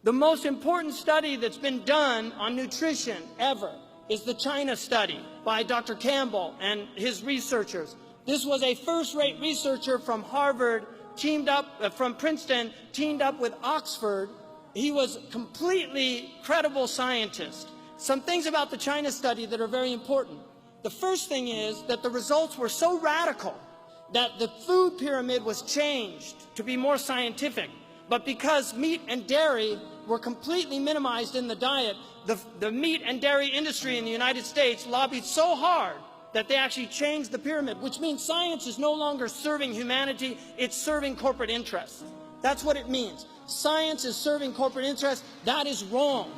The most important study that's been done on nutrition ever is the China study by Dr. Campbell and his researchers. This was a first-rate researcher from Harvard, from Princeton, teamed up with Oxford. He was a completely credible scientist. Some things about the China study that are very important. The first thing is that the results were so radical that the food pyramid was changed to be more scientific. But because meat and dairy were completely minimized in the diet, the meat and dairy industry in the United States lobbied so hard that they actually changed the pyramid, which means science is no longer serving humanity, it's serving corporate interests. That's what it means. Science is serving corporate interests. That is wrong.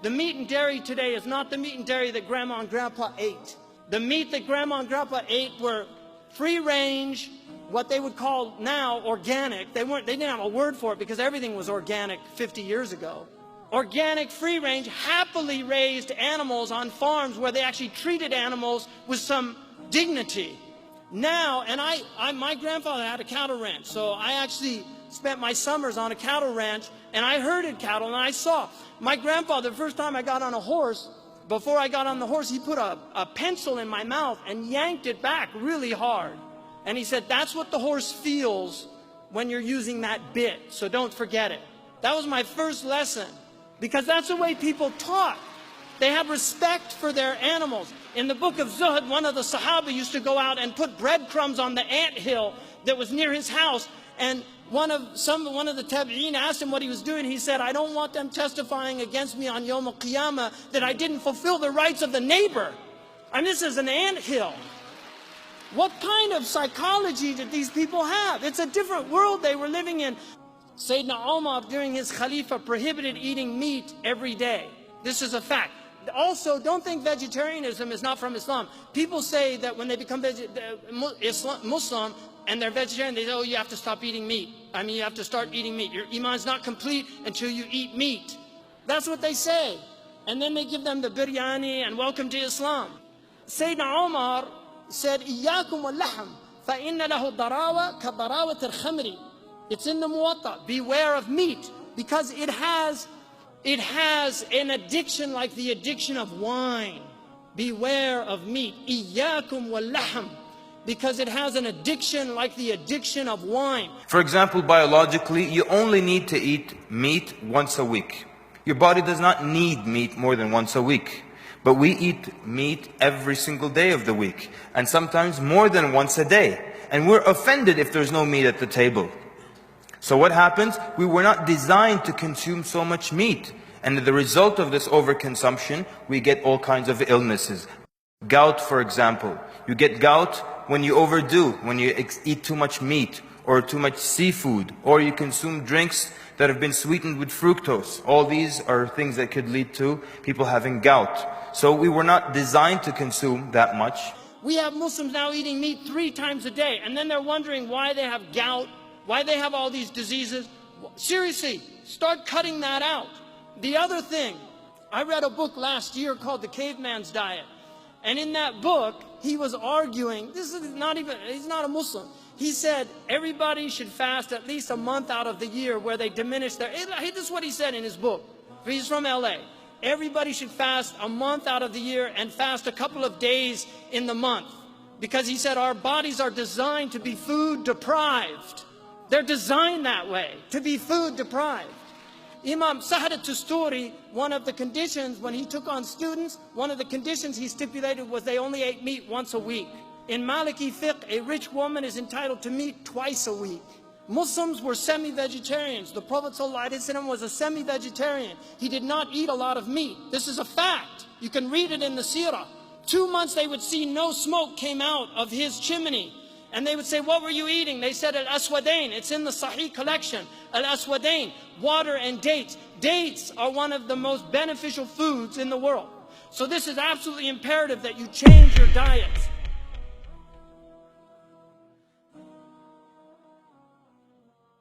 The meat and dairy today is not the meat and dairy that Grandma and Grandpa ate. The meat that Grandma and Grandpa ate were free range, what they would call now organic. They didn't have a word for it because everything was organic 50 years ago. Organic, free range, happily raised animals on farms where they actually treated animals with some dignity. Now, and my grandfather had a cattle ranch, so I actually spent my summers on a cattle ranch, and I herded cattle, and I saw my grandfather, the first time I got on a horse, before I got on the horse, he put a pencil in my mouth and yanked it back really hard. And he said, that's what the horse feels when you're using that bit, so don't forget it. That was my first lesson, because that's the way people taught. They had respect for their animals. In the book of Zuhd, one of the Sahaba used to go out and put breadcrumbs on the anthill that was near his house, and one of the Tabi'een asked him what he was doing. He said, I don't want them testifying against me on Yawm al-Qiyamah that I didn't fulfill the rights of the neighbor. And this is an anthill. What kind of psychology did these people have? It's a different world they were living in. Sayyidina Umar, during his Khalifa, prohibited eating meat every day. This is a fact. Also, don't think vegetarianism is not from Islam. People say that when they become Muslim and they're vegetarian, they say, oh, you have to stop eating meat. I mean, you have to start eating meat. Your iman's not complete until you eat meat. That's what they say. And then they give them the biryani and welcome to Islam. Sayyidina Umar said, إِيَّاكُمْ وَاللَّحْمِ فَإِنَّ لَهُ ضَرَاوَةَ كَضَرَاوَةِ الْخَمْرِ. It's in the Muwatta. Beware of meat, because it has an addiction like the addiction of wine. Beware of meat. إِيَّاكُمْ وَاللَّحْمِ. Because it has an addiction like the addiction of wine. For example, biologically, you only need to eat meat once a week. Your body does not need meat more than once a week. But we eat meat every single day of the week, and sometimes more than once a day. And we're offended if there's no meat at the table. So what happens? We were not designed to consume so much meat. And the result of this overconsumption, we get all kinds of illnesses. Gout, for example. You get gout when you overdo, when you eat too much meat, or too much seafood, or you consume drinks that have been sweetened with fructose. All these are things that could lead to people having gout. So we were not designed to consume that much. We have Muslims now eating meat 3 times a day, and then they're wondering why they have gout, why they have all these diseases. Seriously, start cutting that out. The other thing, I read a book last year called The Caveman's Diet. And in that book, he was arguing, he's not a Muslim. He said everybody should fast at least a month out of the year where they diminish their, this is what he said in his book. He's from LA. Everybody should fast a month out of the year and fast a couple of days in the month. Because he said our bodies are designed to be food deprived. They're designed that way, to be food deprived. Imam Sahar al-Tusturi, one of the conditions when he took on students, one of the conditions he stipulated was they only ate meat once a week. In Maliki fiqh, a rich woman is entitled to meat twice a week. Muslims were semi-vegetarians. The Prophet ﷺ was a semi-vegetarian. He did not eat a lot of meat. This is a fact. You can read it in the seerah. 2 months they would see no smoke came out of his chimney. And they would say, what were you eating? They said, Al-Aswadain. It's in the Sahih collection. Al-Aswadain, water and dates. Dates are one of the most beneficial foods in the world. So this is absolutely imperative that you change your diets.